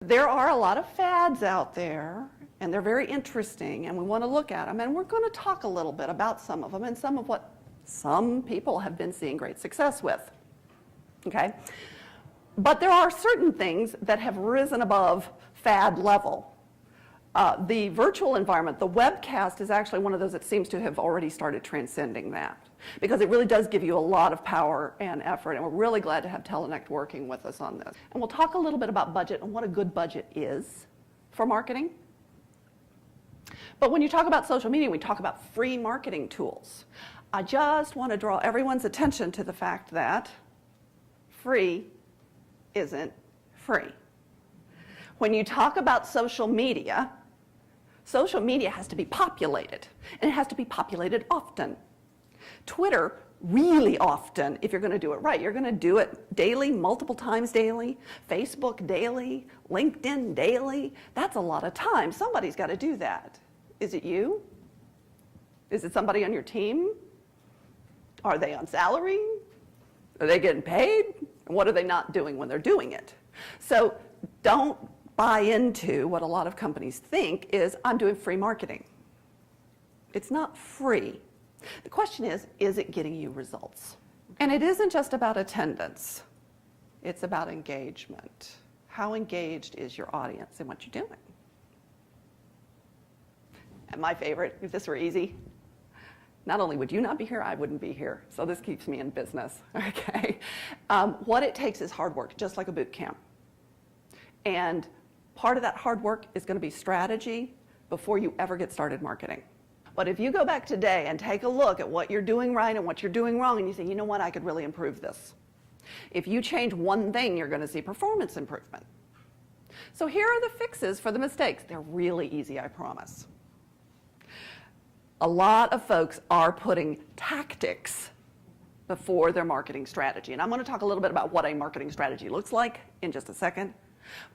There are a lot of fads out there, and they're very interesting, and we want to look at them, and we're going to talk a little bit about some of them and some of what some people have been seeing great success with. Okay? But there are certain things that have risen above fad level. The virtual environment, the webcast, is actually one of those that seems to have already started transcending that, because it really does give you a lot of power and effort, and we're really glad to have Telenect working with us on this. And we'll talk a little bit about budget and what a good budget is for marketing. But when you talk about social media, we talk about free marketing tools. I just want to draw everyone's attention to the fact that free isn't free. When you talk about social media has to be populated, and it has to be populated often. Twitter, really often, if you're going to do it right. You're going to do it daily, multiple times daily, Facebook daily, LinkedIn daily. That's a lot of time. Somebody's got to do that. Is it you? Is it somebody on your team? Are they on salary? Are they getting paid? And what are they not doing when they're doing it? So don't buy into what a lot of companies think is, I'm doing free marketing. It's not free. The question is it getting you results? And it isn't just about attendance. It's about engagement. How engaged is your audience in what you're doing? And my favorite, if this were easy, not only would you not be here, I wouldn't be here. So this keeps me in business, okay? What it takes is hard work, just like a boot camp. And part of that hard work is going to be strategy before you ever get started marketing. But if you go back today and take a look at what you're doing right and what you're doing wrong, and you say, you know what, I could really improve this. If you change one thing, you're going to see performance improvement. So here are the fixes for the mistakes. They're really easy, I promise. A lot of folks are putting tactics before their marketing strategy. And I'm going to talk a little bit about what a marketing strategy looks like in just a second.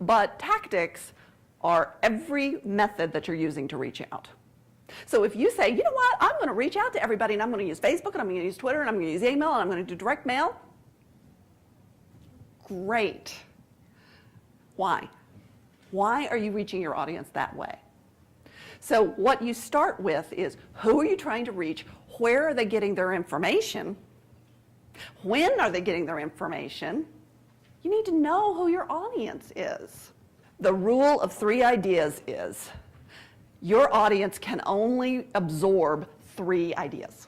But tactics are every method that you're using to reach out. So if you say, you know what, I'm going to reach out to everybody, and I'm going to use Facebook, and I'm going to use Twitter, and I'm going to use email, and I'm going to do direct mail, great. Why? Why are you reaching your audience that way? So what you start with is, who are you trying to reach? Where are they getting their information? When are they getting their information? You need to know who your audience is. The rule of 3 ideas is, your audience can only absorb 3 ideas.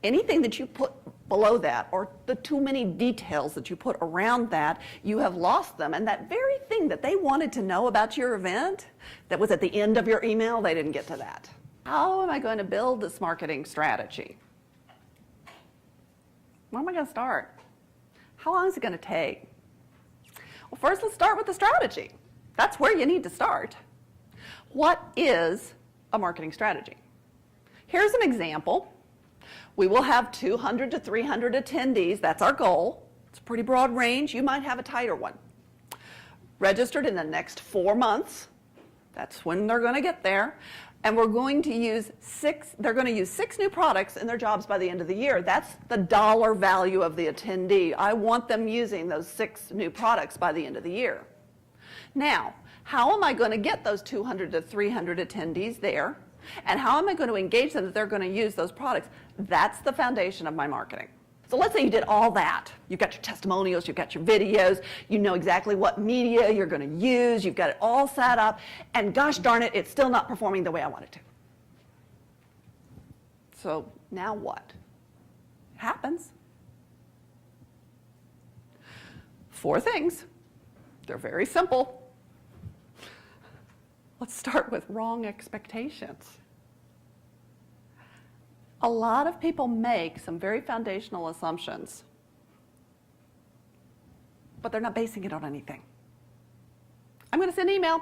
Anything that you put below that, or the too many details that you put around that, you have lost them. And that very thing that they wanted to know about your event, that was at the end of your email, they didn't get to that. How am I going to build this marketing strategy? Where am I going to start? How long is it going to take? Well, first let's start with the strategy. That's where you need to start. What is a marketing strategy? Here's an example. We will have 200 to 300 attendees. That's our goal. It's a pretty broad range. You might have a tighter one. Registered in the next 4 months. That's when they're going to get there. And we're going to use they're going to use 6 new products in their jobs by the end of the year. That's the dollar value of the attendee. I want them using those 6 new products by the end of the year. Now, how am I going to get those 200 to 300 attendees there? And how am I going to engage them that they're going to use those products? That's the foundation of my marketing. So let's say you did all that. You've got your testimonials, you've got your videos, you know exactly what media you're going to use, you've got it all set up, and gosh darn it, it's still not performing the way I want it to. So now what? It happens. 4 things. They're very simple. Let's start with wrong expectations. A lot of people make some very foundational assumptions, but they're not basing it on anything. I'm going to send an email.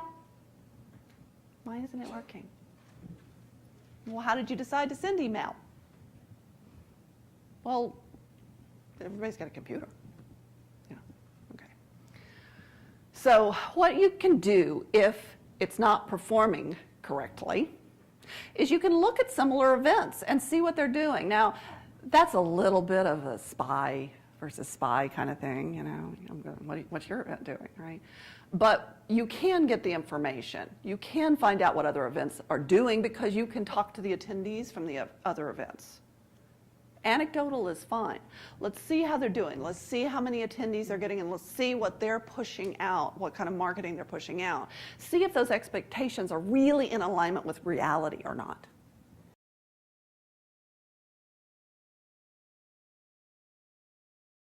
Why isn't it working? Well, how did you decide to send email? Well, everybody's got a computer. Yeah, okay. So what you can do if it's not performing correctly is you can look at similar events and see what they're doing. Now, that's a little bit of a spy versus spy kind of thing, what's your event doing, right? But you can get the information. You can find out what other events are doing because you can talk to the attendees from the other events. Anecdotal is fine. Let's see how they're doing. Let's see how many attendees they're getting, and let's see what they're pushing out, what kind of marketing they're pushing out. See if those expectations are really in alignment with reality or not.